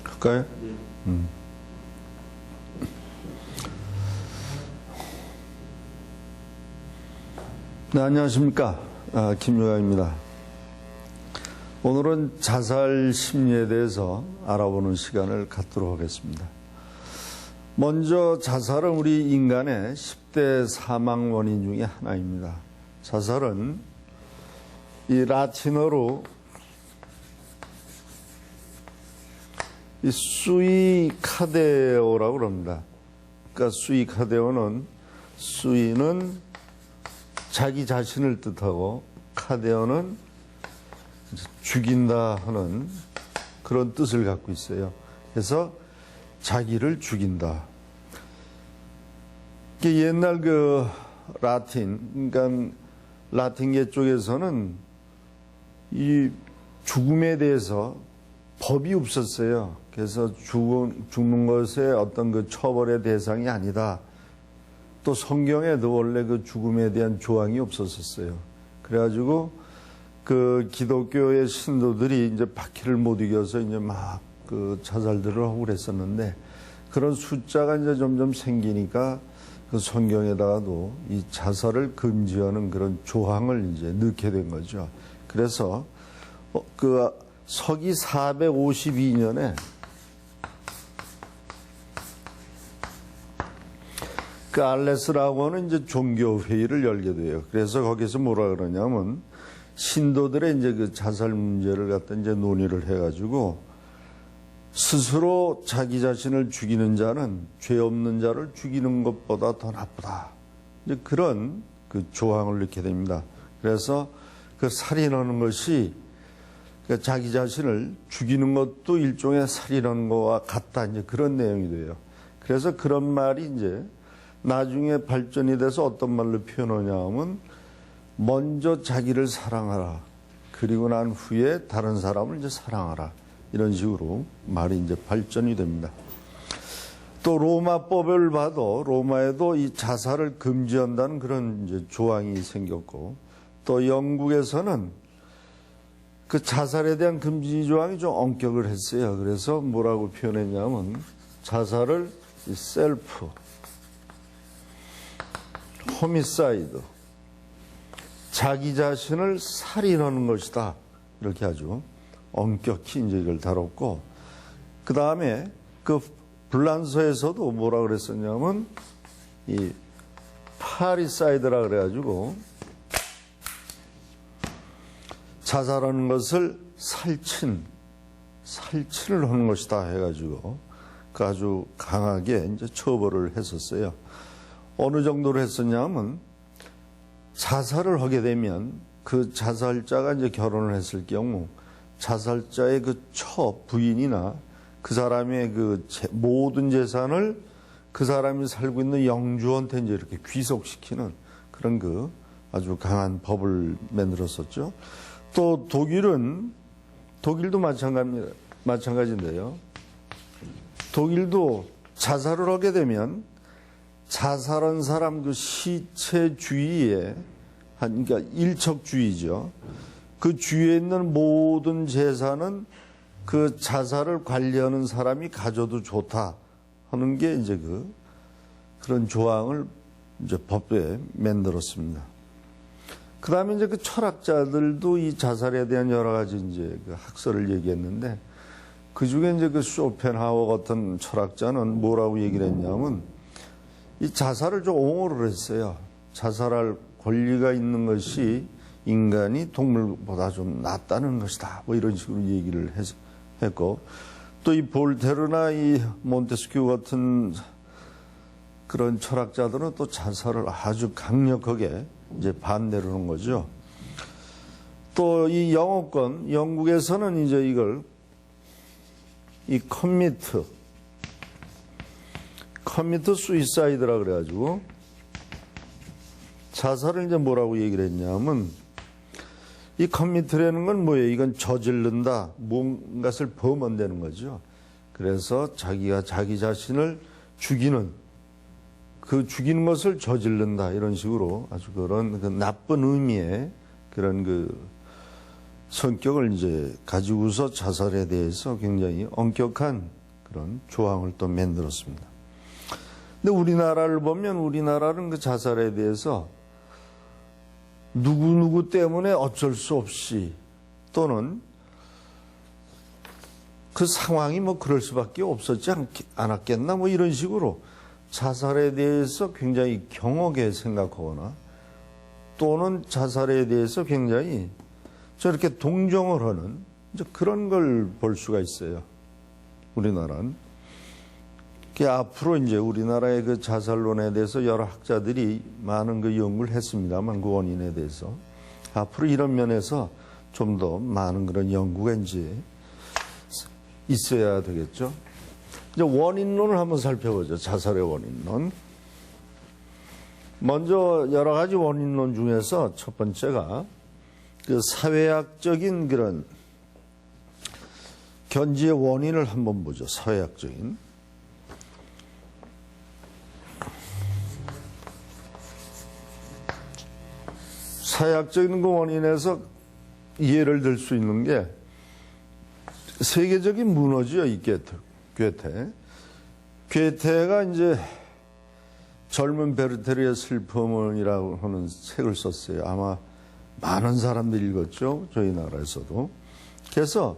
할까요? 네, 안녕하십니까. 김요양입니다. 오늘은 자살 심리에 대해서 알아보는 시간을 갖도록 하겠습니다. 먼저 자살은 우리 인간의 10대 사망 원인 중에 하나입니다. 자살은 이 라틴어로 이 수이카데오라고 그럽니다. 그러니까 수이는 자기 자신을 뜻하고 카데오는 죽인다 하는 그런 뜻을 갖고 있어요. 그래서 자기를 죽인다. 옛날 그 라틴, 그러니까 라틴계 쪽에서는 이 죽음에 대해서 법이 없었어요. 그래서 죽는 것의 어떤 그 처벌의 대상이 아니다. 또 성경에도 원래 그 죽음에 대한 조항이 없었었어요. 그래가지고 그 기독교의 신도들이 이제 바퀴를 못 이겨서 이제 막 그 자살들을 하고 그랬었는데 그런 숫자가 이제 점점 생기니까 그 성경에다가도 이 자살을 금지하는 그런 조항을 이제 넣게 된 거죠. 그래서 그 서기 452년에 그 알레스라고 하는 이제 종교회의를 열게 돼요. 그래서 거기서 뭐라 그러냐면 신도들의 이제 그 자살 문제를 갖다 이제 논의를 해가지고 스스로 자기 자신을 죽이는 자는 죄 없는 자를 죽이는 것보다 더 나쁘다. 이제 그런 그 조항을 넣게 됩니다. 그래서 그 살인하는 것이 자기 자신을 죽이는 것도 일종의 살인하는 것과 같다. 이제 그런 내용이 돼요. 그래서 그런 말이 이제 나중에 발전이 돼서 어떤 말로 표현하냐 하면 먼저 자기를 사랑하라. 그리고 난 후에 다른 사람을 이제 사랑하라. 이런 식으로 말이 이제 발전이 됩니다. 또 로마법을 봐도 로마에도 이 자살을 금지한다는 그런 이제 조항이 생겼고 또 영국에서는 그 자살에 대한 금지 조항이 좀 엄격을 했어요. 그래서 뭐라고 표현했냐면 자살을 셀프, 호미사이드, 자기 자신을 살인하는 것이다. 이렇게 아주 엄격히 이제 이걸 다뤘고, 그 다음에 그 불란서에서도 뭐라 그랬었냐면 이 파리사이드라 그래가지고 자살하는 것을 살친을 하는 것이다 해가지고 그 아주 강하게 이제 처벌을 했었어요. 어느 정도로 했었냐면 자살을 하게 되면 그 자살자가 이제 결혼을 했을 경우 자살자의 그 부인이나 그 사람의 그 모든 재산을 그 사람이 살고 있는 영주한테 이제 이렇게 귀속시키는 그런 그 아주 강한 법을 만들었었죠. 또 독일도 마찬가지인데요. 독일도 자살을 하게 되면 자살한 사람 그 시체 주위에 그러니까 일척주의죠. 그 주위에 있는 모든 재산은 그 자살을 관리하는 사람이 가져도 좋다 하는 게 이제 그런 조항을 이제 법에 만들었습니다. 그 다음에 이제 그 철학자들도 이 자살에 대한 여러 가지 이제 그 학설을 얘기했는데 그 중에 이제 그 쇼펜하우어 같은 철학자는 뭐라고 얘기를 했냐면 이 자살을 좀 옹호를 했어요. 자살할 권리가 있는 것이 인간이 동물보다 좀 낫다는 것이다. 뭐 이런 식으로 얘기를 했고 또 이 볼테르나 이 몬테스큐 같은 그런 철학자들은 또 자살을 아주 강력하게 이제 반대를 하는 거죠. 또 이 영어권, 영국에서는 이제 이걸 이 커미트 수이사이드라 그래가지고 자살을 이제 뭐라고 얘기를 했냐면 이 커미트라는 건 뭐예요? 이건 저지른다. 무엇을 범한다는 거죠. 그래서 자기가 자기 자신을 죽이는 것을 저지른다. 이런 식으로 아주 그런 그 나쁜 의미의 그런 성격을 이제 가지고서 자살에 대해서 굉장히 엄격한 그런 조항을 또 만들었습니다. 근데 우리나라를 보면 우리나라는 그 자살에 대해서 누구누구 때문에 어쩔 수 없이 또는 그 상황이 뭐 그럴 수밖에 없었지 않았겠나 뭐 이런 식으로 자살에 대해서 굉장히 경하게 생각하거나 또는 자살에 대해서 굉장히 저렇게 동정을 하는 그런 걸 볼 수가 있어요. 우리나라는. 앞으로 이제 우리나라의 그 자살론에 대해서 여러 학자들이 많은 그 연구를 했습니다만 그 원인에 대해서 앞으로 이런 면에서 좀 더 많은 그런 연구가 이제 있어야 되겠죠. 이제 원인론을 한번 살펴보죠. 자살의 원인론. 먼저 여러 가지 원인론 중에서 첫 번째가 그 사회학적인 그런 견지의 원인을 한번 보죠. 사회학적인. 사회학적인 그 원인에서 예를 들 수 있는 게 세계적인 문어죠. 이 괴테. 괴테가 이제 젊은 베르테르의 슬픔이라고 하는 책을 썼어요. 아마 많은 사람들이 읽었죠. 저희 나라에서도. 그래서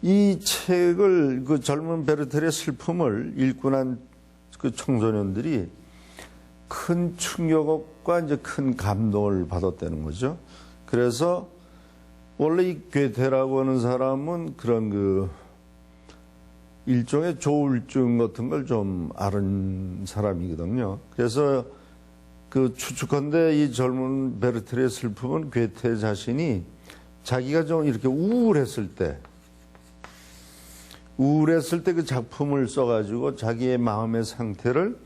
이 책을 그 젊은 베르테르의 슬픔을 읽고 난 그 청소년들이 큰 충격과 이제 큰 감동을 받았다는 거죠. 그래서 원래 이 괴테라고 하는 사람은 그런 그 일종의 조울증 같은 걸 좀 앓은 사람이거든요. 그래서 그 추측컨대 이 젊은 베르테르의 슬픔은 괴테 자신이 자기가 좀 이렇게 우울했을 때 그 작품을 써가지고 자기의 마음의 상태를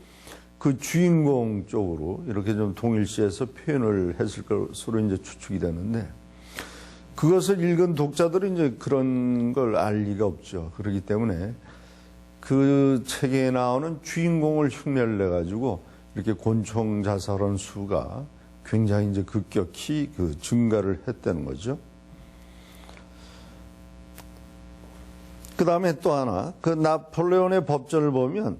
그 주인공 쪽으로 이렇게 좀 동일시해서 표현을 했을 것으로 이제 추측이 되는데 그것을 읽은 독자들은 이제 그런 걸 알 리가 없죠. 그렇기 때문에 그 책에 나오는 주인공을 흉내를 내가지고 이렇게 곤충 자살한 수가 굉장히 이제 급격히 그 증가를 했다는 거죠. 그 다음에 또 하나, 그 나폴레온의 법전을 보면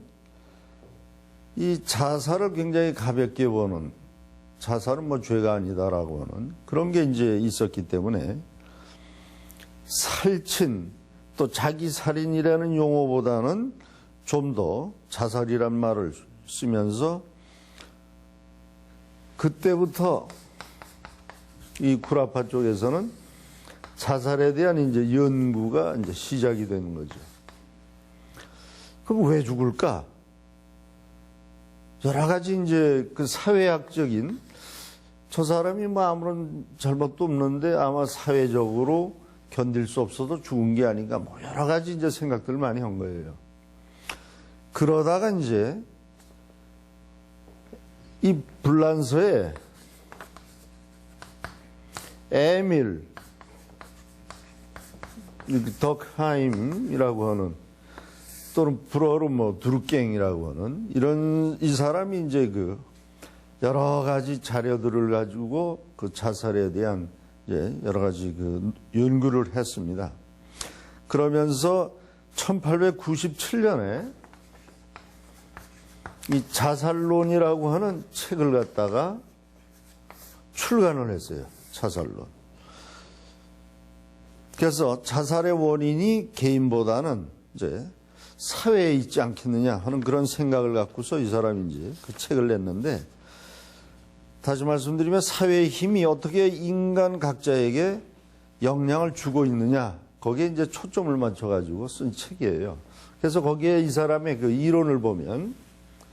이 자살을 굉장히 가볍게 보는, 자살은 뭐 죄가 아니다라고 하는 그런 게 이제 있었기 때문에 살친 또 자기 살인이라는 용어보다는 좀 더 자살이란 말을 쓰면서 그때부터 이 구라파 쪽에서는 자살에 대한 이제 연구가 이제 시작이 되는 거죠. 그럼 왜 죽을까? 여러 가지 이제 그 사회학적인 저 사람이 뭐 아무런 잘못도 없는데 아마 사회적으로 견딜 수 없어서 죽은 게 아닌가 뭐 여러 가지 이제 생각들을 많이 한 거예요. 그러다가 이제 이 불란서에 에밀 덕하임이라고 하는 또는 불어로 뭐 두르갱이라고 하는 이런 이 사람이 이제 그 여러 가지 자료들을 가지고 그 자살에 대한 이제 여러 가지 그 연구를 했습니다. 그러면서 1897년에 이 자살론이라고 하는 책을 갖다가 출간을 했어요. 자살론. 그래서 자살의 원인이 개인보다는 이제 사회에 있지 않겠느냐 하는 그런 생각을 갖고서 이 사람이 이제 그 책을 냈는데 다시 말씀드리면 사회의 힘이 어떻게 인간 각자에게 영향을 주고 있느냐 거기에 이제 초점을 맞춰가지고 쓴 책이에요. 그래서 거기에 이 사람의 그 이론을 보면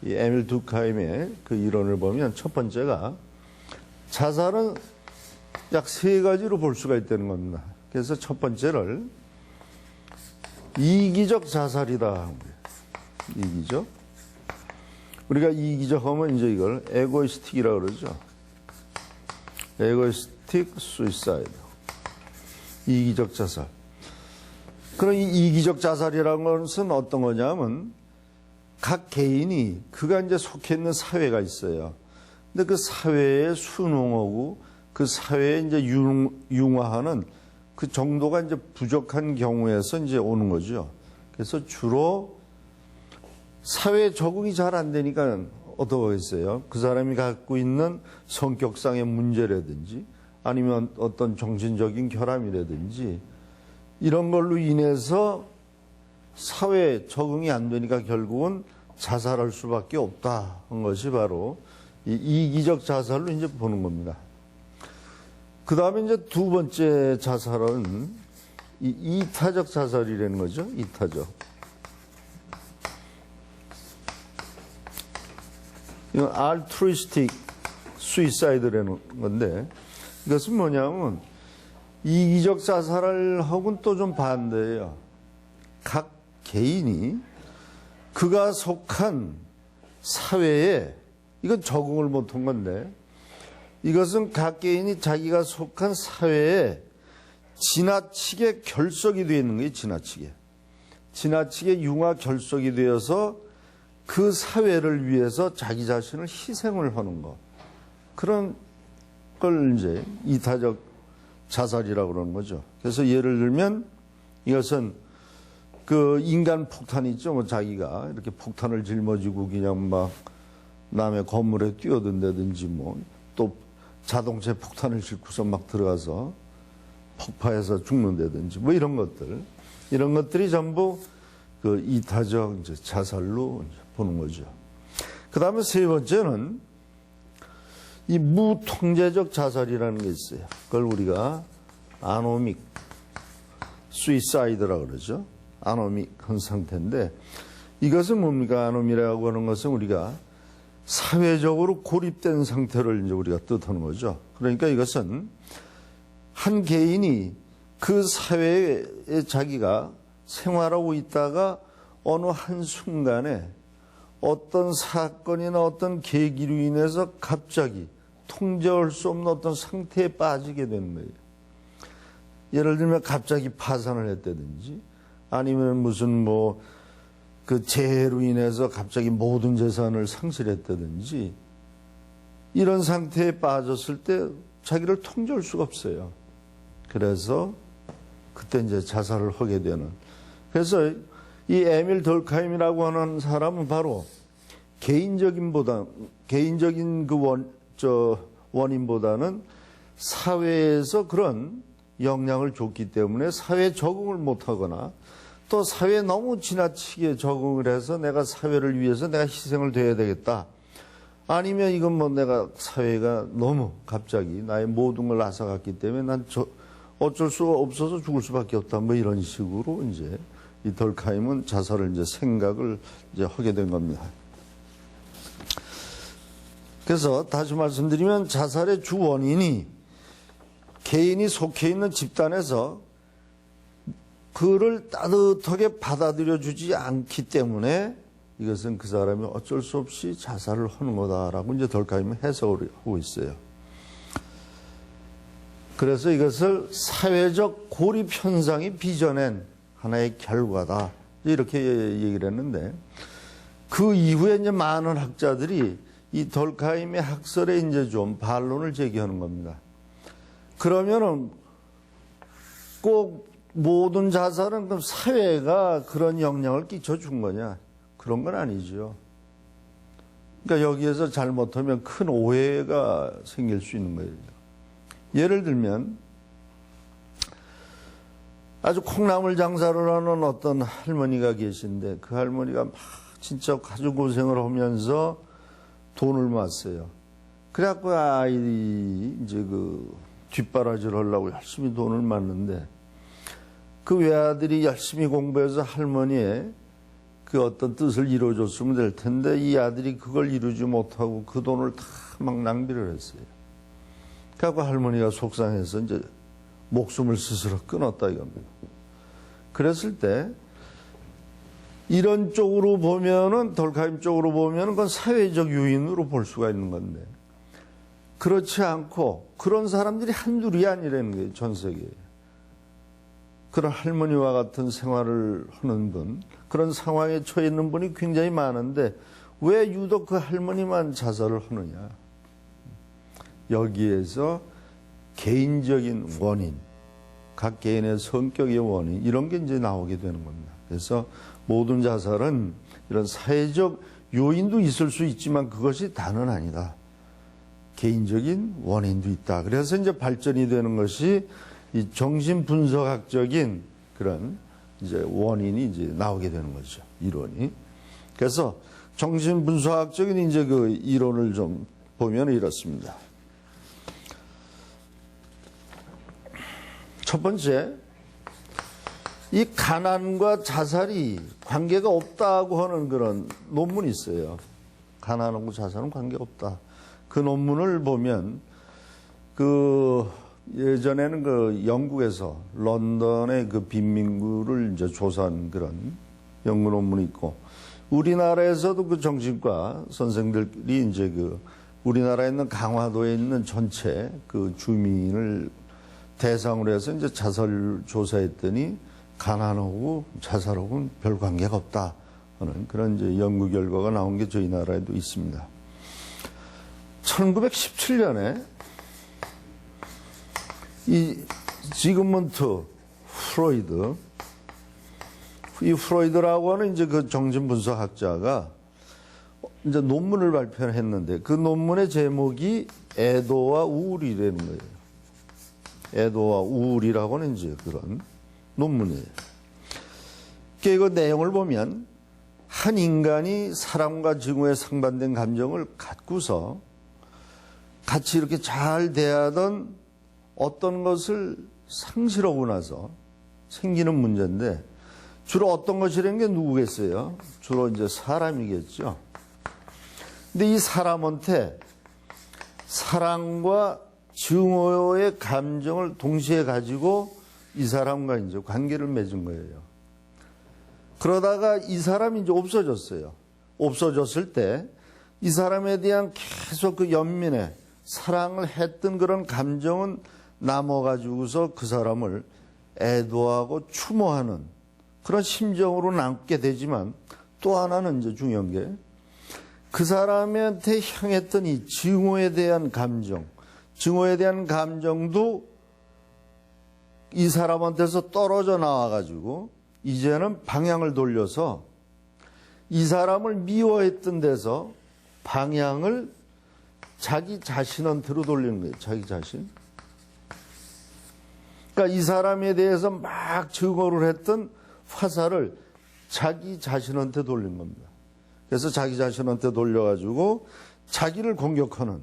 이 에밀 두카임의 그 이론을 보면 첫 번째가 자살은 약 세 가지로 볼 수가 있다는 겁니다. 그래서 첫 번째를 이기적 자살이다. 이기적. 우리가 이기적 하면 이제 이걸 에고이스틱이라고 그러죠. 에고이스틱 수이사이드. 이기적 자살. 그럼 이 이기적 자살이라는 것은 어떤 거냐면 각 개인이 그가 이제 속해 있는 사회가 있어요. 근데 그 사회에 순응하고 그 사회에 이제 융화하는 그 정도가 이제 부족한 경우에서 이제 오는 거죠. 그래서 주로 사회에 적응이 잘 안 되니까 어떠겠어요? 그 사람이 갖고 있는 성격상의 문제라든지 아니면 어떤 정신적인 결함이라든지 이런 걸로 인해서 사회에 적응이 안 되니까 결국은 자살할 수밖에 없다는 것이 바로 이 이기적 자살로 이제 보는 겁니다. 그 다음에 이제 두 번째 자살은 이 이타적 자살이라는 거죠. 이타적. 이건 altruistic suicide라는 건데 이것은 뭐냐면 이기적 자살하고는 또 좀 반대예요. 각 개인이 그가 속한 사회에 이건 적응을 못한 건데 이것은 각 개인이 자기가 속한 사회에 지나치게 결석이 되어 있는 거예요. 지나치게 융화 결석이 되어서 그 사회를 위해서 자기 자신을 희생을 하는 것. 그런 걸 이제 이타적 자살이라고 그러는 거죠. 그래서 예를 들면 이것은 그 인간 폭탄 있죠. 뭐 자기가 이렇게 폭탄을 짊어지고 그냥 막 남의 건물에 뛰어든다든지 뭐 또 자동차에 폭탄을 싣고서 막 들어가서 폭파해서 죽는다든지 뭐 이런 것들이 전부 그 이타적 이제 자살로 이제 보는 거죠. 그 다음에 세 번째는 이 무통제적 자살이라는 게 있어요. 그걸 우리가 아노믹 수이사이드라고 그러죠. 아노믹한 상태인데 이것은 뭡니까? 아노미라고 하는 것은 우리가 사회적으로 고립된 상태를 이제 우리가 뜻하는 거죠. 그러니까 이것은 한 개인이 그 사회에 자기가 생활하고 있다가 어느 한순간에 어떤 사건이나 어떤 계기로 인해서 갑자기 통제할 수 없는 어떤 상태에 빠지게 되는 거예요. 예를 들면 갑자기 파산을 했다든지 아니면 무슨 뭐 그 재해로 인해서 갑자기 모든 재산을 상실했다든지 이런 상태에 빠졌을 때 자기를 통제할 수가 없어요. 그래서 그때 이제 자살을 하게 되는. 그래서 이 에밀 덜카임이라고 하는 사람은 바로 개인적인 그 원인보다는 사회에서 그런 영향을 줬기 때문에 사회에 적응을 못하거나 또 사회에 너무 지나치게 적응을 해서 내가 사회를 위해서 내가 희생을 돼야 되겠다. 아니면 이건 뭐 내가 사회가 너무 갑자기 나의 모든 걸 앗아갔기 때문에 난 어쩔 수 없어서 죽을 수밖에 없다. 뭐 이런 식으로 이제 이 덜카임은 자살을 이제 생각을 이제 하게 된 겁니다. 그래서 다시 말씀드리면 자살의 주 원인이 개인이 속해 있는 집단에서 그를 따뜻하게 받아들여 주지 않기 때문에 이것은 그 사람이 어쩔 수 없이 자살을 하는 거다라고 이제 덜카임은 해석을 하고 있어요. 그래서 이것을 사회적 고립 현상이 빚어낸 하나의 결과다. 이렇게 얘기를 했는데 그 이후에 이제 많은 학자들이 이 덜카임의 학설에 이제 좀 반론을 제기하는 겁니다. 그러면은 꼭 모든 자살은 그럼 사회가 그런 영향을 끼쳐준 거냐? 그런 건 아니죠. 그러니까 여기에서 잘못하면 큰 오해가 생길 수 있는 거예요. 예를 들면 아주 콩나물 장사를 하는 어떤 할머니가 계신데 그 할머니가 막 진짜 아주 고생을 하면서 돈을 모았어요. 그래갖고 아이들이 이제 그 뒷바라지를 하려고 열심히 돈을 모았는데 그 외아들이 열심히 공부해서 할머니의 그 어떤 뜻을 이루어줬으면 될 텐데 이 아들이 그걸 이루지 못하고 그 돈을 다 막 낭비를 했어요. 그래갖고 할머니가 속상해서 이제 목숨을 스스로 끊었다 이겁니다. 그랬을 때 이런 쪽으로 보면은 덜카임 쪽으로 보면은 그건 사회적 요인으로 볼 수가 있는 건데 그렇지 않고 그런 사람들이 한둘이 아니라는 거예요. 전 세계에. 그런 할머니와 같은 생활을 하는 분, 그런 상황에 처해 있는 분이 굉장히 많은데 왜 유독 그 할머니만 자살을 하느냐. 여기에서 개인적인 원인, 각 개인의 성격의 원인, 이런 게 이제 나오게 되는 겁니다. 그래서 모든 자살은 이런 사회적 요인도 있을 수 있지만 그것이 다는 아니다. 개인적인 원인도 있다. 그래서 이제 발전이 되는 것이 이 정신분석학적인 그런 이제 원인이 이제 나오게 되는 거죠. 이론이. 그래서 정신분석학적인 이제 그 이론을 좀 보면 이렇습니다. 첫 번째, 이 가난과 자살이 관계가 없다고 하는 그런 논문이 있어요. 가난하고 자살은 관계가 없다. 그 논문을 보면 그 예전에는 그 영국에서 런던의 그 빈민구를 이제 조사한 그런 연구 논문이 있고, 우리나라에서도 그 정신과 선생들이 이제 그 우리나라에 있는 강화도에 있는 전체 그 주민을 대상으로 해서 이제 자살 조사했더니 가난하고 자살하고는 별 관계가 없다 하는 그런 이제 연구 결과가 나온 게 저희 나라에도 있습니다. 1917년에 이 지그문트 프로이드, 이 프로이드라고 하는 이제 그 정신분석학자가 이제 논문을 발표했는데 그 논문의 제목이 애도와 우울이라는 거예요. 애도와 우울이라고는 이제 그런 논문이에요. 그 내용을 보면 한 인간이 사랑과 증오에 상반된 감정을 갖고서 같이 이렇게 잘 대하던 어떤 것을 상실하고 나서 생기는 문제인데, 주로 어떤 것이라는 게 누구겠어요? 주로 이제 사람이겠죠. 근데 이 사람한테 사랑과 증오의 감정을 동시에 가지고 이 사람과 이제 관계를 맺은 거예요. 그러다가 이 사람이 이제 없어졌어요. 없어졌을 때 이 사람에 대한 계속 그 연민에 사랑을 했던 그런 감정은 남아가지고서 그 사람을 애도하고 추모하는 그런 심정으로 남게 되지만, 또 하나는 이제 중요한 게 그 사람한테 향했던 이 증오에 대한 감정, 증오에 대한 감정도 이 사람한테서 떨어져 나와가지고 이제는 방향을 돌려서 이 사람을 미워했던 데서 방향을 자기 자신한테로 돌리는 거예요. 자기 자신. 그러니까 이 사람에 대해서 막 증오를 했던 화살을 자기 자신한테 돌린 겁니다. 그래서 자기 자신한테 돌려가지고 자기를 공격하는,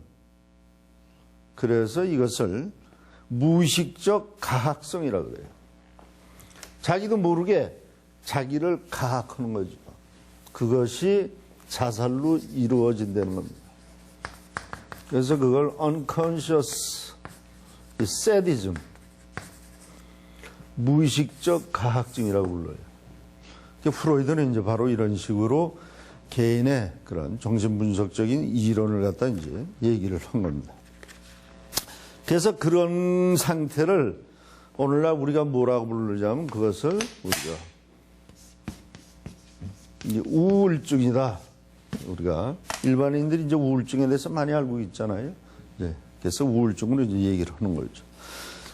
그래서 이것을 무의식적 가학성이라고 그래요. 자기도 모르게 자기를 가학하는 거죠. 그것이 자살로 이루어진다는 겁니다. 그래서 그걸 unconscious sadism, 무의식적 가학증이라고 불러요. 프로이드는 이제 바로 이런 식으로 개인의 그런 정신분석적인 이론을 갖다 이제 얘기를 한 겁니다. 그래서 그런 상태를 오늘날 우리가 뭐라고 부르자면 그것을 우리가 이제 우울증이다. 우리가 일반인들이 이제 우울증에 대해서 많이 알고 있잖아요. 네. 그래서 우울증으로 이제 얘기를 하는 거죠.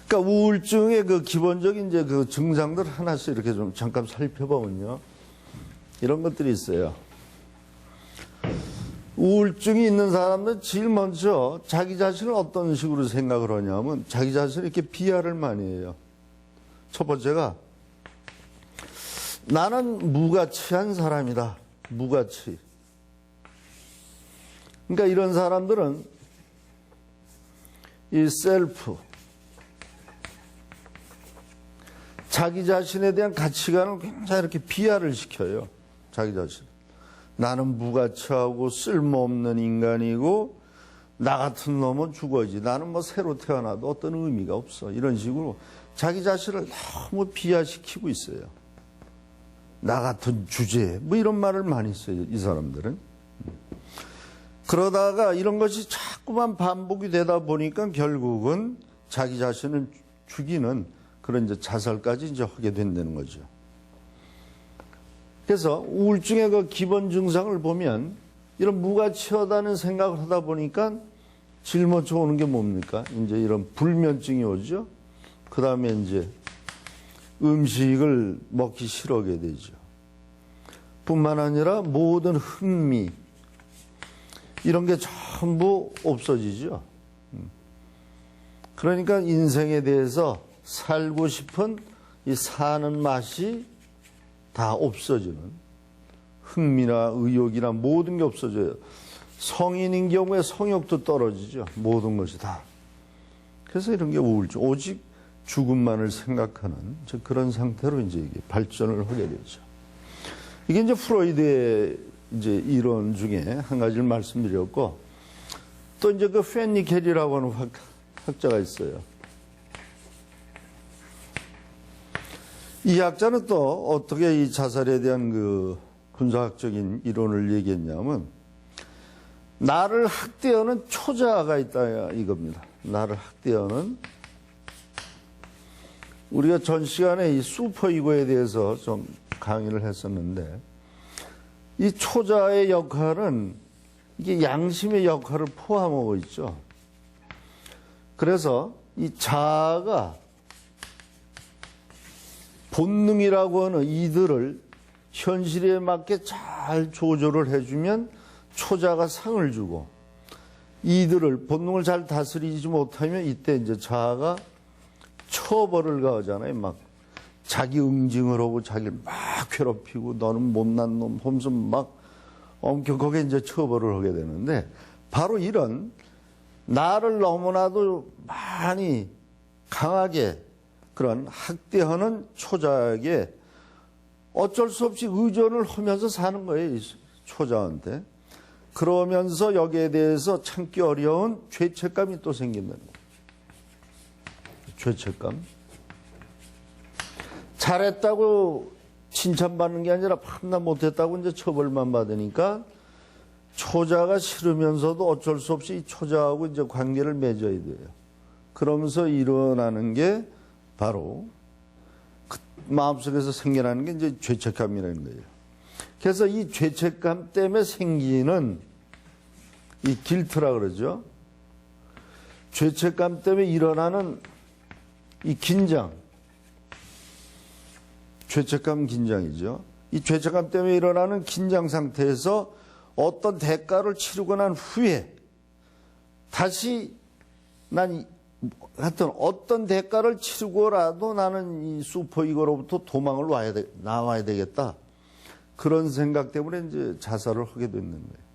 그러니까 우울증의 그 기본적인 이제 그 증상들 하나씩 이렇게 좀 잠깐 살펴보면요. 이런 것들이 있어요. 우울증이 있는 사람들은 제일 먼저 자기 자신을 어떤 식으로 생각을 하냐면 자기 자신을 이렇게 비하를 많이 해요. 첫 번째가 나는 무가치한 사람이다. 무가치. 그러니까 이런 사람들은 이 셀프, 자기 자신에 대한 가치관을 굉장히 이렇게 비하를 시켜요. 자기 자신. 나는 무가치하고 쓸모없는 인간이고 나 같은 놈은 죽어야지. 나는 뭐 새로 태어나도 어떤 의미가 없어. 이런 식으로 자기 자신을 너무 비하시키고 있어요. 나 같은 주제 뭐 이런 말을 많이 써요. 이 사람들은. 그러다가 이런 것이 자꾸만 반복이 되다 보니까 결국은 자기 자신을 죽이는 그런 이제 자살까지 이제 하게 된다는 거죠. 그래서 우울증의 그 기본 증상을 보면 이런 무가치하다는 생각을 하다 보니까 제일 먼저 오는 게 뭡니까? 이제 이런 불면증이 오죠. 그 다음에 이제 음식을 먹기 싫어하게 되죠. 뿐만 아니라 모든 흥미, 이런 게 전부 없어지죠. 그러니까 인생에 대해서 살고 싶은 이 사는 맛이 다 없어지는, 흥미나 의욕이나 모든 게 없어져요. 성인인 경우에 성욕도 떨어지죠. 모든 것이 다. 그래서 이런 게 우울증, 오직 죽음만을 생각하는 그런 상태로 이제 이게 발전을 하게 되죠. 이게 이제 프로이드의 이제 이론 중에 한 가지를 말씀드렸고, 또 이제 그 페니켈이라고 하는 학자가 있어요. 이 학자는 또 어떻게 이 자살에 대한 그 분석학적인 이론을 얘기했냐면, 나를 학대하는 초자가 있다 이겁니다. 나를 학대하는, 우리가 전 시간에 이 슈퍼이고에 대해서 좀 강의를 했었는데, 이 초자의 역할은 이게 양심의 역할을 포함하고 있죠. 그래서 이 자아가 본능이라고 하는 이들을 현실에 맞게 잘 조절을 해주면 초자가 상을 주고, 이들을 본능을 잘 다스리지 못하면 이때 이제 자아가 처벌을 가하잖아요. 막 자기 응징을 하고 자기를 막 괴롭히고 너는 못난 놈 하면서 막 엄격하게 이제 처벌을 하게 되는데, 바로 이런 나를 너무나도 많이 강하게 그런 학대하는 초자에게 어쩔 수 없이 의존을 하면서 사는 거예요, 이 초자한테. 그러면서 여기에 대해서 참기 어려운 죄책감이 또 생긴다는 거예요. 죄책감. 잘했다고 칭찬받는 게 아니라 판단 못했다고 이제 처벌만 받으니까 초자가 싫으면서도 어쩔 수 없이 이 초자하고 이제 관계를 맺어야 돼요. 그러면서 일어나는 게 바로 그 마음속에서 생겨나는 게 이제 죄책감이라는 거예요. 그래서 이 죄책감 때문에 생기는 이 길트라 그러죠. 죄책감 때문에 일어나는 이 긴장, 죄책감 긴장이죠. 이 죄책감 때문에 일어나는 긴장 상태에서 어떤 대가를 치르고 난 후에 다시 난 하여튼 어떤 대가를 치르고라도 나는 이 슈퍼이고로부터 도망을 나와야 되겠다. 그런 생각 때문에 이제 자살을 하게 되는 거예요.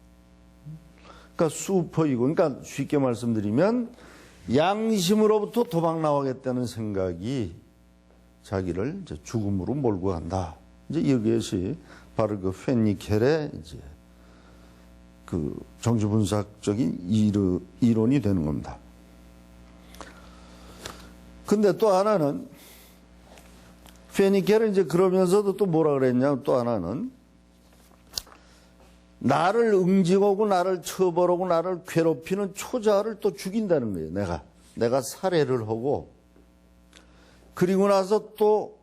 그러니까 슈퍼이고, 그러니까 쉽게 말씀드리면 양심으로부터 도망 나가겠다는 생각이 자기를 이제 죽음으로 몰고 간다. 이제 이것이 바로 그 페니켈의 이제 그 정치분석적인 이론이 되는 겁니다. 근데 또 하나는, 페니켈은 이제 그러면서도 또 뭐라 그랬냐, 또 하나는 나를 응징하고 나를 처벌하고 나를 괴롭히는 초자를 또 죽인다는 거예요. 내가 살해를 하고, 그리고 나서 또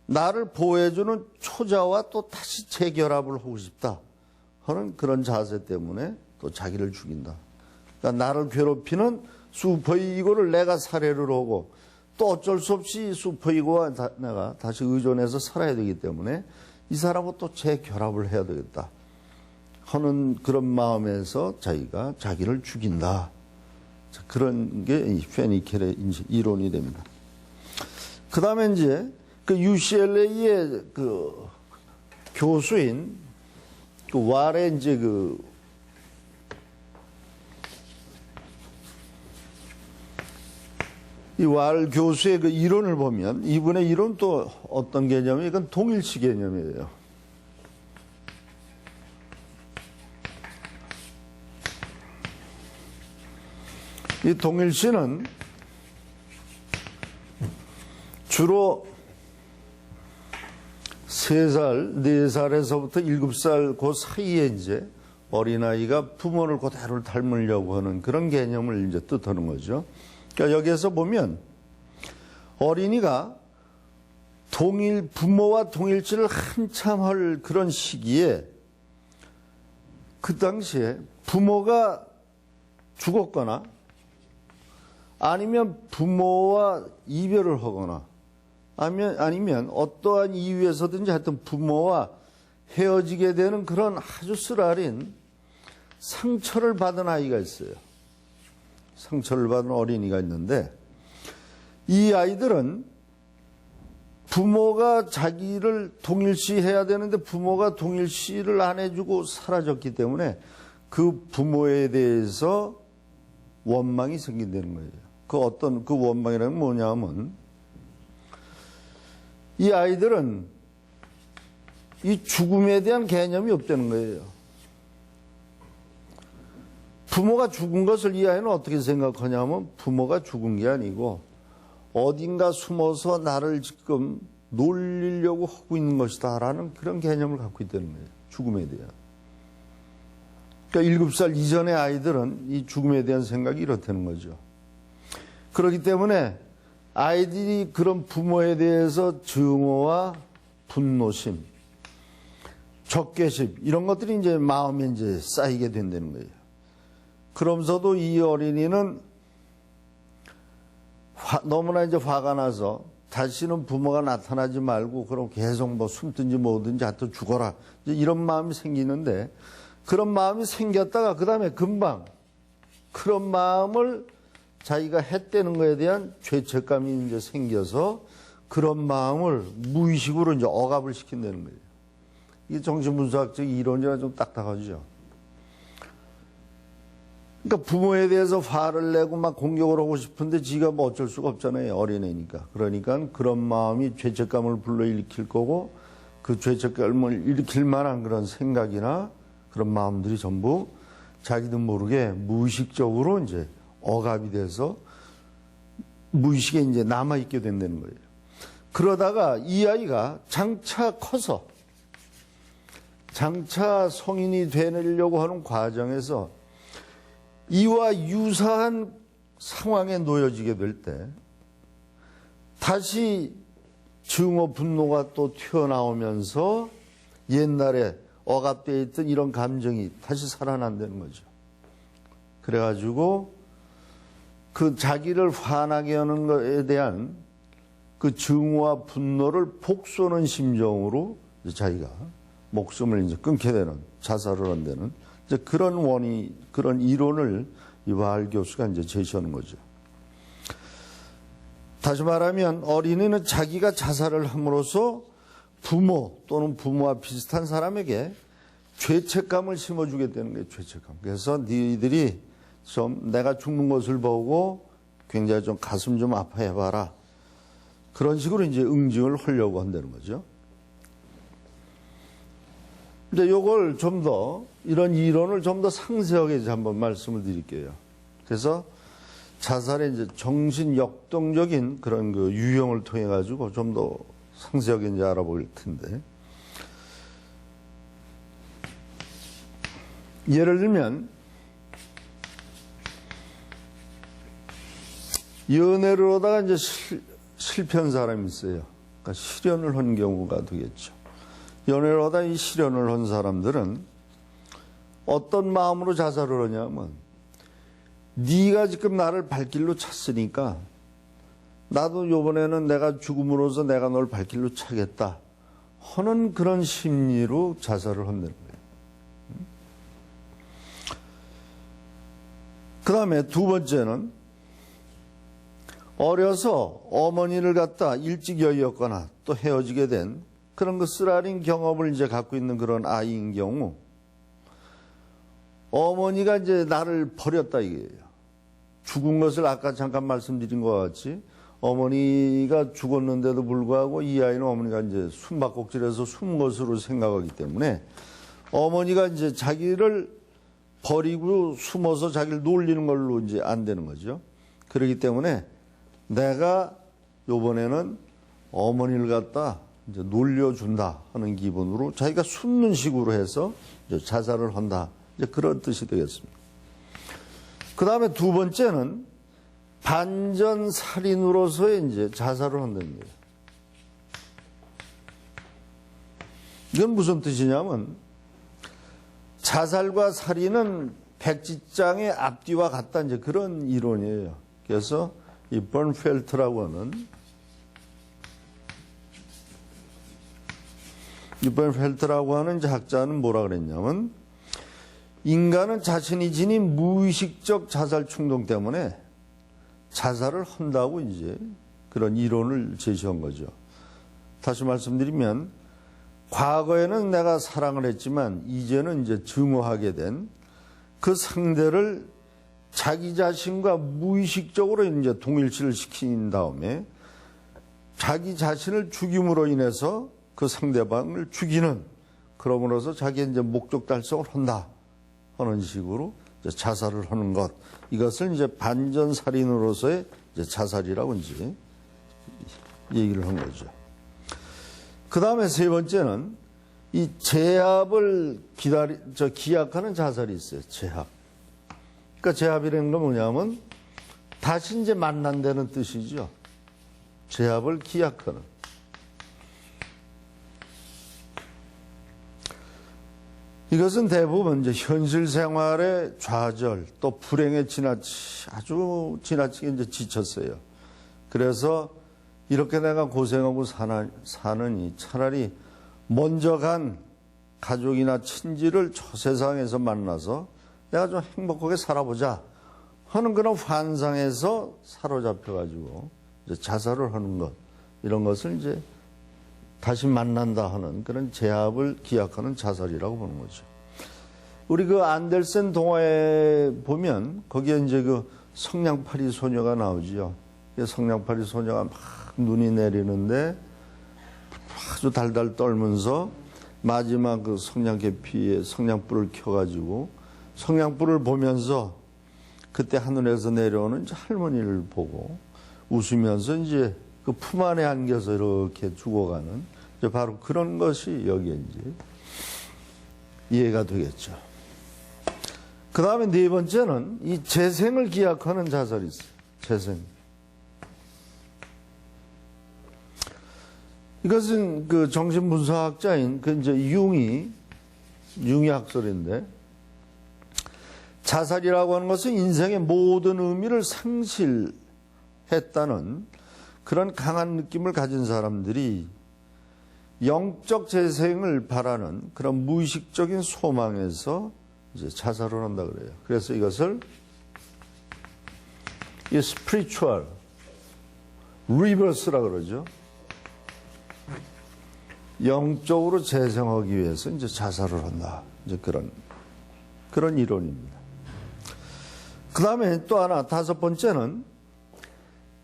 나를 보호해주는 초자와 또 다시 재결합을 하고 싶다 하는 그런 자세 때문에 또 자기를 죽인다. 그러니까 나를 괴롭히는 슈퍼이고를 내가 살해를 하고, 또 어쩔 수 없이 슈퍼이고와 내가 다시 의존해서 살아야 되기 때문에 이 사람하고 또 재결합을 해야 되겠다 하는 그런 마음에서 자기가 자기를 죽인다. 그런 게 이 페니켈의 이론이 됩니다. 그 다음에 이제 그 UCLA의 그 교수인 그 왈의 이제 이 왈 교수의 그 이론을 보면, 이분의 이론 또 어떤 개념이에요? 이건 동일시 개념이에요. 이 동일시는 주로 3살, 4살에서부터 7살 그 사이에 이제 어린아이가 부모를 그대로 닮으려고 하는 그런 개념을 이제 뜻하는 거죠. 그러니까 여기에서 보면 어린이가 부모와 동일치를 한참 할 그런 시기에 그 당시에 부모가 죽었거나 아니면 부모와 이별을 하거나 아니면 어떠한 이유에서든지 하여튼 부모와 헤어지게 되는 그런 아주 쓰라린 상처를 받은 아이가 있어요. 상처를 받은 어린이가 있는데 이 아이들은 부모가 자기를 동일시해야 되는데 부모가 동일시를 안 해주고 사라졌기 때문에 그 부모에 대해서 원망이 생긴다는 거예요. 그 원망이라는 뭐냐면 이 아이들은 이 죽음에 대한 개념이 없다는 거예요. 부모가 죽은 것을 이 아이는 어떻게 생각하냐면 부모가 죽은 게 아니고 어딘가 숨어서 나를 지금 놀리려고 하고 있는 것이다라는 그런 개념을 갖고 있다는 거예요. 죽음에 대한. 그러니까 7살 이전의 아이들은 이 죽음에 대한 생각이 이렇다는 거죠. 그렇기 때문에 아이들이 그런 부모에 대해서 증오와 분노심, 적개심 이런 것들이 이제 마음에 이제 쌓이게 된다는 거예요. 그러면서도 이 어린이는 너무나 이제 화가 나서 다시는 부모가 나타나지 말고 그럼 계속 뭐 숨든지 뭐든지 하여튼 죽어라 이제 이런 마음이 생기는데 그런 마음이 생겼다가 그 다음에 금방 그런 마음을 자기가 했다는 것에 대한 죄책감이 이제 생겨서 그런 마음을 무의식으로 이제 억압을 시킨다는 거예요. 이게 정신분석학적 이론이라 좀 딱딱하죠. 그러니까 부모에 대해서 화를 내고 막 공격을 하고 싶은데 지가 뭐 어쩔 수가 없잖아요. 어린애니까. 그러니까 그런 마음이 죄책감을 불러일으킬 거고 그 죄책감을 일으킬 만한 그런 생각이나 그런 마음들이 전부 자기도 모르게 무의식적으로 이제 억압이 돼서 무의식에 이제 남아있게 된다는 거예요. 그러다가 이 아이가 장차 커서 장차 성인이 되려고 하는 과정에서 이와 유사한 상황에 놓여지게 될 때 다시 증오 분노가 또 튀어나오면서 옛날에 억압되어 있던 이런 감정이 다시 살아난다는 거죠. 그래가지고 그 자기를 화나게 하는 것에 대한 그 증오와 분노를 복쏘는 심정으로 자기가 목숨을 이제 끊게 되는 자살을 한다는 이제 그런 이론을 이 바알 교수가 이제 제시하는 거죠. 다시 말하면 어린이는 자기가 자살을 함으로써 부모 또는 부모와 비슷한 사람에게 죄책감을 심어주겠다는 거예요. 죄책감. 그래서 너희들이 좀 내가 죽는 것을 보고 굉장히 좀 가슴 좀 아파해봐라. 그런 식으로 이제 응징을 하려고 한다는 거죠. 근데 요걸 좀 더, 이런 이론을 좀 더 상세하게 이제 한번 말씀을 드릴게요. 그래서 자살의 이제 정신 역동적인 그런 그 유형을 통해 가지고 좀 더 상세하게 이제 알아볼 텐데. 예를 들면, 연애를 하다가 이제 실패한 사람이 있어요. 그러니까 실연을 한 경우가 되겠죠. 연애를 하다 이 실연을 한 사람들은 어떤 마음으로 자살을 하냐면 네가 지금 나를 발길로 찼으니까 나도 이번에는 내가 죽음으로써 내가 널 발길로 차겠다 하는 그런 심리로 자살을 한다는 거예요. 그 다음에 두 번째는 어려서 어머니를 갖다 일찍 여의었거나 또 헤어지게 된 그런 그 쓰라린 경험을 이제 갖고 있는 그런 아이인 경우 어머니가 이제 나를 버렸다 이게요. 죽은 것을 아까 잠깐 말씀드린 것 같이 어머니가 죽었는데도 불구하고 이 아이는 어머니가 이제 숨바꼭질해서 숨은 것으로 생각하기 때문에 어머니가 이제 자기를 버리고 숨어서 자기를 놀리는 걸로 이제 안 되는 거죠. 그렇기 때문에 내가 요번에는 어머니를 갖다 이제 놀려준다 하는 기분으로 자기가 숨는 식으로 해서 이제 자살을 한다. 이제 그런 뜻이 되겠습니다. 그 다음에 두 번째는 반전살인으로서의 이제 자살을 한다는 거예요. 이건 무슨 뜻이냐면 자살과 살인은 백지장의 앞뒤와 같다 이제 그런 이론이에요. 그래서 이 번펠트라고 하는 유벤펠트라고 하는 이제 학자는 뭐라 그랬냐면, 인간은 자신이 지닌 무의식적 자살 충동 때문에 자살을 한다고 이제 그런 이론을 제시한 거죠. 다시 말씀드리면, 과거에는 내가 사랑을 했지만 이제는 이제 증오하게 된 그 상대를 자기 자신과 무의식적으로 이제 동일시를 시킨 다음에 자기 자신을 죽임으로 인해서 그 상대방을 죽이는, 그러므로서 자기의 이제 목적 달성을 한다 하는 식으로 이제 자살을 하는 것, 이것을 이제 반전살인으로서의 이제 자살이라고 이제 얘기를 한 거죠. 그 다음에 세 번째는 이 제압을 기약하는 자살이 있어요. 제압. 그러니까 제압이라는 건 뭐냐면 다시 이제 만난다는 뜻이죠. 제압을 기약하는. 이것은 대부분 이제 현실 생활의 좌절 또 불행에 아주 지나치게 이제 지쳤어요. 그래서 이렇게 내가 고생하고 사느니 차라리 먼저 간 가족이나 친지를 저 세상에서 만나서 내가 좀 행복하게 살아보자 하는 그런 환상에서 사로잡혀가지고 이제 자살을 하는 것, 이런 것을 이제 다시 만난다 하는 그런 제압을 기약하는 자살이라고 보는 거죠. 우리 그 안델센 동화에 보면 거기에 이제 그 성냥팔이 소녀가 나오지요. 성냥팔이 소녀가 막 눈이 내리는데 아주 달달 떨면서 마지막 그 성냥개피에 성냥불을 켜가지고 성냥불을 보면서 그때 하늘에서 내려오는 이제 할머니를 보고 웃으면서 이제 그 품 안에 안겨서 이렇게 죽어가는 이제 바로 그런 것이 여기에 이제 이해가 되겠죠. 그 다음에 네 번째는 이 재생을 기약하는 자살이 있어요. 재생. 이것은 그 정신분석학자인 그 이제 융이 학설인데, 자살이라고 하는 것은 인생의 모든 의미를 상실했다는 그런 강한 느낌을 가진 사람들이 영적 재생을 바라는 그런 무의식적인 소망에서 이제 자살을 한다 그래요. 그래서 이것을 이 spiritual reverse라 그러죠. 영적으로 재생하기 위해서 이제 자살을 한다. 이제 그런 이론입니다. 그 다음에 또 하나, 다섯 번째는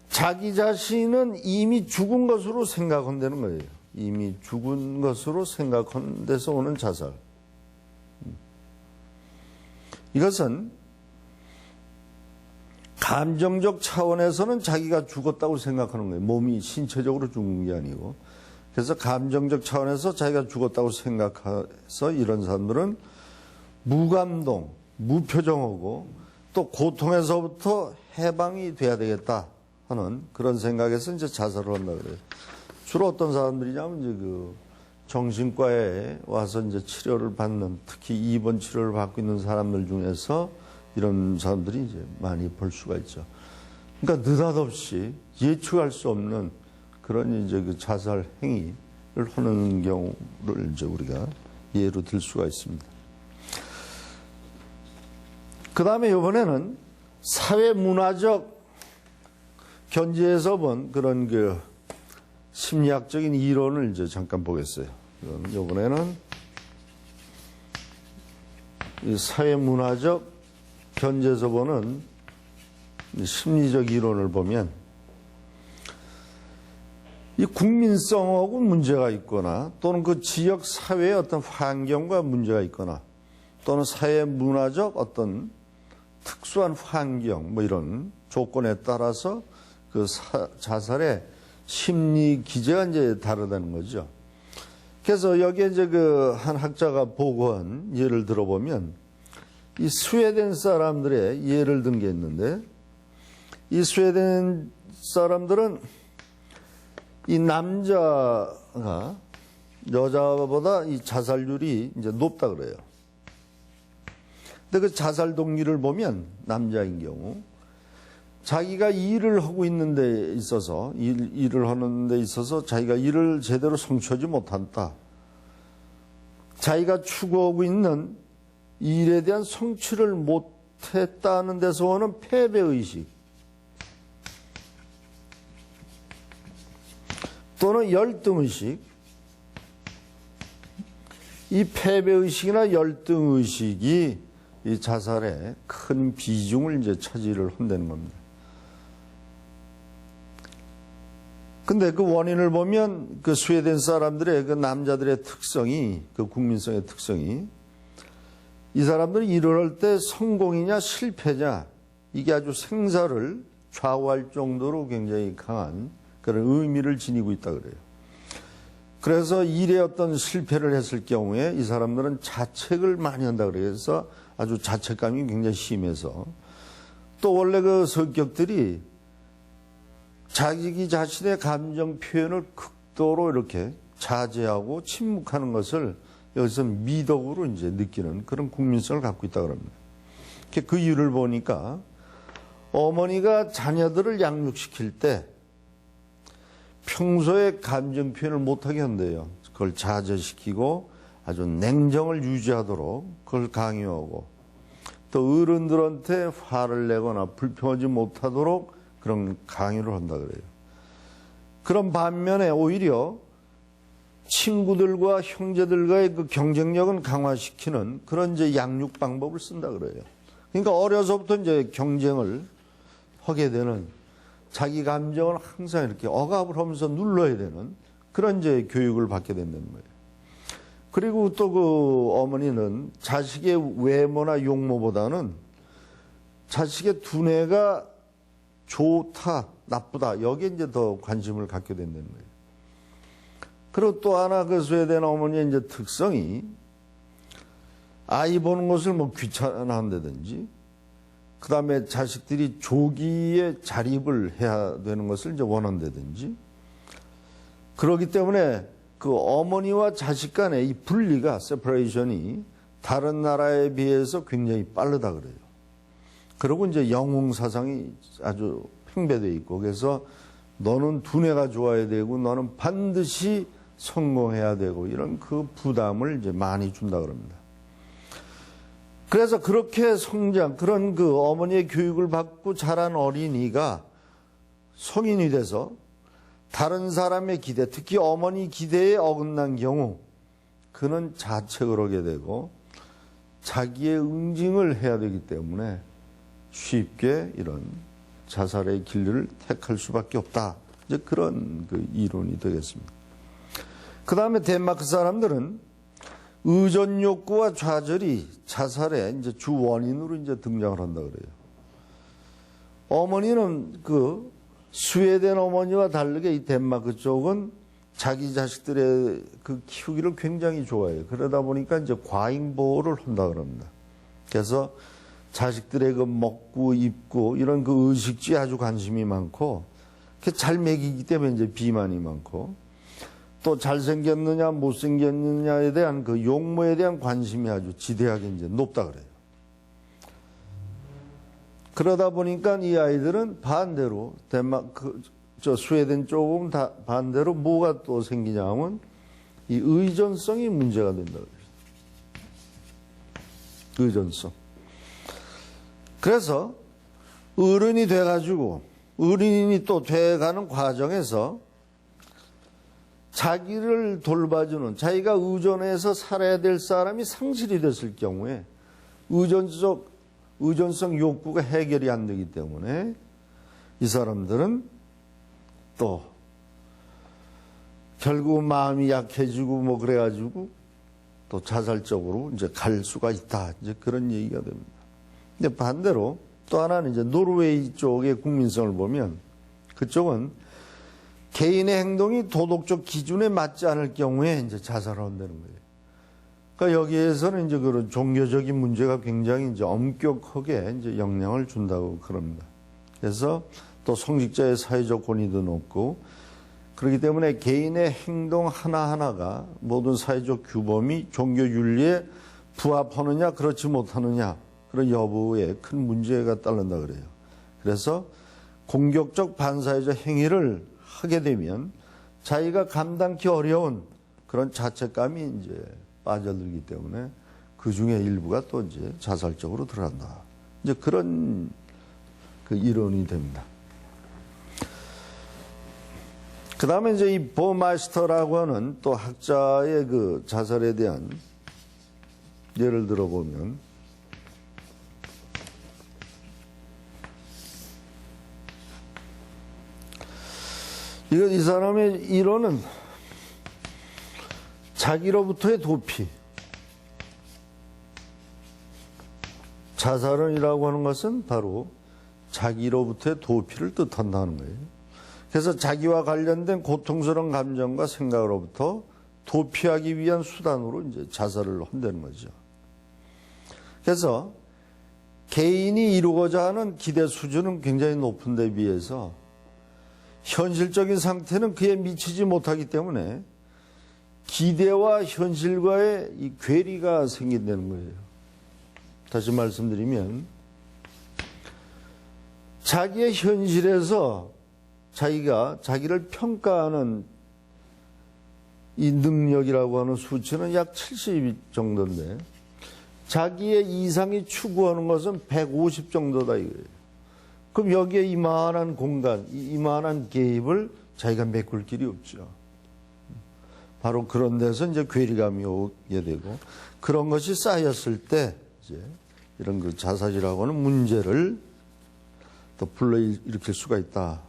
자기 자신은 이미 죽은 것으로 생각한다는 거예요. 이미 죽은 것으로 생각한 데서 오는 자살. 이것은 감정적 차원에서는 자기가 죽었다고 생각하는 거예요. 몸이 신체적으로 죽은 게 아니고. 그래서 감정적 차원에서 자기가 죽었다고 생각해서 이런 사람들은 무감동, 무표정하고 또 고통에서부터 해방이 돼야 되겠다 하는 그런 생각에서 이제 자살을 한다 그래요. 주로 어떤 사람들이냐면 이제 그 정신과에 와서 이제 치료를 받는, 특히 입원 치료를 받고 있는 사람들 중에서 이런 사람들이 이제 많이 볼 수가 있죠. 그러니까 느닷없이 예측할 수 없는 그런 이제 그 자살 행위를 하는 경우를 이제 우리가 예로 들 수가 있습니다. 그 다음에 이번에는 사회 문화적 견지에서 본 그런 그 심리학적인 이론을 이제 잠깐 보겠어요. 이번에는 이 사회 문화적 견지에서 보는 심리적 이론을 보면 이 국민성하고 문제가 있거나 또는 그 지역 사회의 어떤 환경과 문제가 있거나 또는 사회 문화적 어떤 특수한 환경 뭐 이런 조건에 따라서 그 자살의 심리 기제가 이제 다르다는 거죠. 그래서 여기에 이제 그 한 학자가 보고한 예를 들어보면 이 스웨덴 사람들의 예를 든 게 있는데, 이 스웨덴 사람들은 이 남자가 여자보다 이 자살률이 이제 높다 그래요. 근데 그 자살 동기를 보면 남자인 경우 자기가 일을 하고 있는 데 있어서 일을 하는 데 있어서 자기가 일을 제대로 성취하지 못한다. 자기가 추구하고 있는 일에 대한 성취를 못했다는 데서 오는 패배의식 또는 열등의식, 이 패배의식이나 열등의식이 이 자살에 큰 비중을 이제 차지를 한다는 겁니다. 근데 그 원인을 보면 그 스웨덴 사람들의 그 남자들의 특성이, 그 국민성의 특성이, 이 사람들이 일을 할 때 성공이냐 실패냐 이게 아주 생사를 좌우할 정도로 굉장히 강한 그런 의미를 지니고 있다 그래요. 그래서 일에 어떤 실패를 했을 경우에 이 사람들은 자책을 많이 한다 그래요. 그래서 아주 자책감이 굉장히 심해서, 또 원래 그 성격들이 자기 자신의 감정 표현을 극도로 이렇게 자제하고 침묵하는 것을 여기서 미덕으로 이제 느끼는 그런 국민성을 갖고 있다고 합니다. 그 이유를 보니까 어머니가 자녀들을 양육시킬 때 평소에 감정 표현을 못하게 한대요. 그걸 자제시키고 아주 냉정을 유지하도록 그걸 강요하고, 또 어른들한테 화를 내거나 불평하지 못하도록 그런 강요를 한다 그래요. 그런 반면에 오히려 친구들과 형제들과의 그 경쟁력은 강화시키는 그런 이제 양육 방법을 쓴다 그래요. 그러니까 어려서부터 이제 경쟁을 하게 되는, 자기 감정을 항상 이렇게 억압을 하면서 눌러야 되는 그런 이제 교육을 받게 된다는 거예요. 그리고 또 그 어머니는 자식의 외모나 용모보다는 자식의 두뇌가 좋다, 나쁘다, 여기에 이제 더 관심을 갖게 된다는 거예요. 그리고 또 하나 그 스웨덴 어머니의 이제 특성이, 아이 보는 것을 뭐 귀찮아한다든지, 그 다음에 자식들이 조기에 자립을 해야 되는 것을 이제 원한다든지, 그렇기 때문에 그 어머니와 자식 간의 이 분리가, 세퍼레이션이 다른 나라에 비해서 굉장히 빠르다 그래요. 그리고 이제 영웅 사상이 아주 팽배되어 있고, 그래서 너는 두뇌가 좋아야 되고 너는 반드시 성공해야 되고, 이런 그 부담을 이제 많이 준다 그럽니다. 그래서 그렇게 그런 그 어머니의 교육을 받고 자란 어린이가 성인이 돼서 다른 사람의 기대, 특히 어머니 기대에 어긋난 경우 그는 자책을 하게 되고 자기의 응징을 해야 되기 때문에 쉽게 이런 자살의 길을 택할 수밖에 없다. 이제 그런 그 이론이 되겠습니다. 그 다음에 덴마크 사람들은 의존 욕구와 좌절이 자살의 이제 주 원인으로 이제 등장을 한다 그래요. 어머니는 그 스웨덴 어머니와 다르게 이 덴마크 쪽은 자기 자식들의 그 키우기를 굉장히 좋아해요. 그러다 보니까 이제 과잉 보호를 한다 그럽니다. 그래서 자식들의 그 먹고 입고 이런 그 의식주에 아주 관심이 많고, 잘 먹이기 때문에 이제 비만이 많고, 또 잘생겼느냐 못생겼느냐에 대한 그 용모에 대한 관심이 아주 지대하게 이제 높다 그래요. 그러다 보니까 이 아이들은 반대로 스웨덴 쪽은 다 반대로 뭐가 또 생기냐면 이 의존성이 문제가 된다 그래요. 의존성. 그래서 어른이 돼가지고 어린이 또 돼가는 과정에서 자기를 돌봐주는, 자기가 의존해서 살아야 될 사람이 상실이 됐을 경우에 의존성 욕구가 해결이 안 되기 때문에 이 사람들은 또 결국 마음이 약해지고 뭐 그래가지고 또 자살적으로 이제 갈 수가 있다. 이제 그런 얘기가 됩니다. 근데 반대로 또 하나는 이제 노르웨이 쪽의 국민성을 보면 그쪽은 개인의 행동이 도덕적 기준에 맞지 않을 경우에 이제 자살을 한다는 거예요. 그러니까 여기에서는 이제 그런 종교적인 문제가 굉장히 이제 엄격하게 이제 영향을 준다고 그럽니다. 그래서 또 성직자의 사회적 권위도 높고, 그렇기 때문에 개인의 행동 하나하나가 모든 사회적 규범이 종교 윤리에 부합하느냐 그렇지 못하느냐 그런 여부에 큰 문제가 따른다 그래요. 그래서 공격적 반사회적 행위를 하게 되면 자기가 감당기 어려운 그런 자책감이 이제 빠져들기 때문에 그 중에 일부가 또 이제 자살적으로 들어간다. 이제 그런 그 이론이 됩니다. 그 다음에 이제 이 버마이스터라고 하는 또 학자의 그 자살에 대한 예를 들어보면, 이 사람의 이론은 자기로부터의 도피, 자살은이라고 하는 것은 바로 자기로부터의 도피를 뜻한다는 거예요. 그래서 자기와 관련된 고통스러운 감정과 생각으로부터 도피하기 위한 수단으로 이제 자살을 한다는 거죠. 그래서 개인이 이루고자 하는 기대 수준은 굉장히 높은 데 비해서 현실적인 상태는 그에 미치지 못하기 때문에 기대와 현실과의 이 괴리가 생긴다는 거예요. 다시 말씀드리면, 자기의 현실에서 자기가 자기를 평가하는 이 능력이라고 하는 수치는 약 70 정도인데, 자기의 이상이 추구하는 것은 150 정도다 이거예요. 그럼 여기에 이만한 공간, 이만한 개입을 자기가 메꿀 길이 없죠. 바로 그런 데서 이제 괴리감이 오게 되고, 그런 것이 쌓였을 때 이제 이런 그 자살이라고 하는 문제를 또 불러일으킬 수가 있다.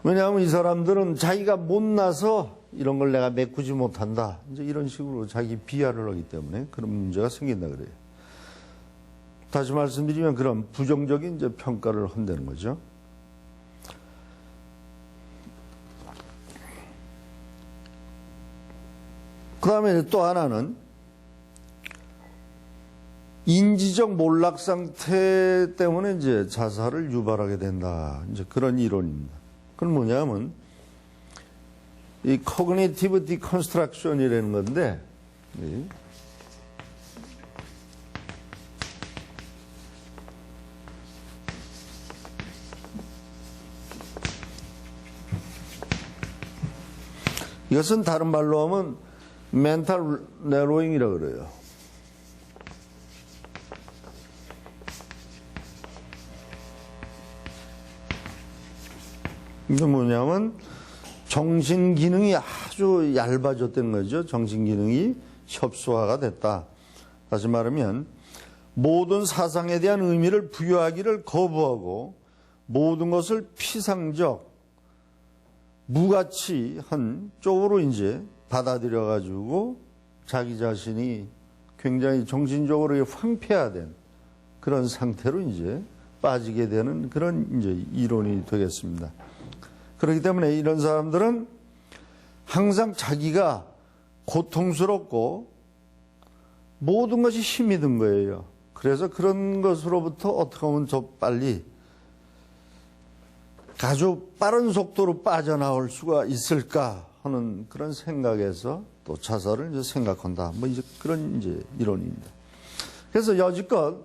왜냐하면 이 사람들은 자기가 못나서 이런 걸 내가 메꾸지 못한다, 이제 이런 식으로 자기 비하를 하기 때문에 그런 문제가 생긴다 그래요. 다시 말씀드리면 그런 부정적인 이제 평가를 한다는 거죠. 그 다음에 또 하나는 인지적 몰락 상태 때문에 이제 자살을 유발하게 된다, 이제 그런 이론입니다. 그건 뭐냐면 이 cognitive deconstruction이라는 건데, 이것은 다른 말로 하면 mental narrowing이라고 그래요. 이게 뭐냐면 정신 기능이 아주 얇아졌다는 거죠. 정신 기능이 협소화가 됐다. 다시 말하면 모든 사상에 대한 의미를 부여하기를 거부하고 모든 것을 피상적, 무가치한 쪽으로 이제 받아들여 가지고 자기 자신이 굉장히 정신적으로 황폐화된 그런 상태로 이제 빠지게 되는 그런 이제 이론이 되겠습니다. 그렇기 때문에 이런 사람들은 항상 자기가 고통스럽고 모든 것이 힘이 든 거예요. 그래서 그런 것으로부터 어떻게 하면 더 빨리 아주 빠른 속도로 빠져나올 수가 있을까 하는 그런 생각에서 또 자살을 이제 생각한다. 뭐 이제 그런 이제 이론입니다. 그래서 여지껏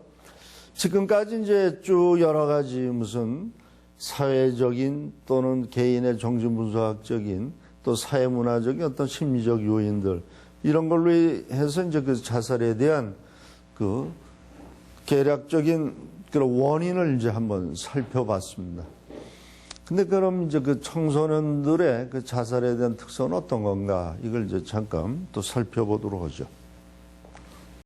지금까지 이제 쭉 여러 가지 무슨 사회적인 또는 개인의 정신분석학적인 또 사회문화적인 어떤 심리적 요인들 이런 걸로 해서 이제 그 자살에 대한 그 계략적인 그런 원인을 이제 한번 살펴봤습니다. 근데 그럼 이제 그 청소년들의 그 자살에 대한 특성은 어떤 건가? 이걸 이제 잠깐 또 살펴보도록 하죠.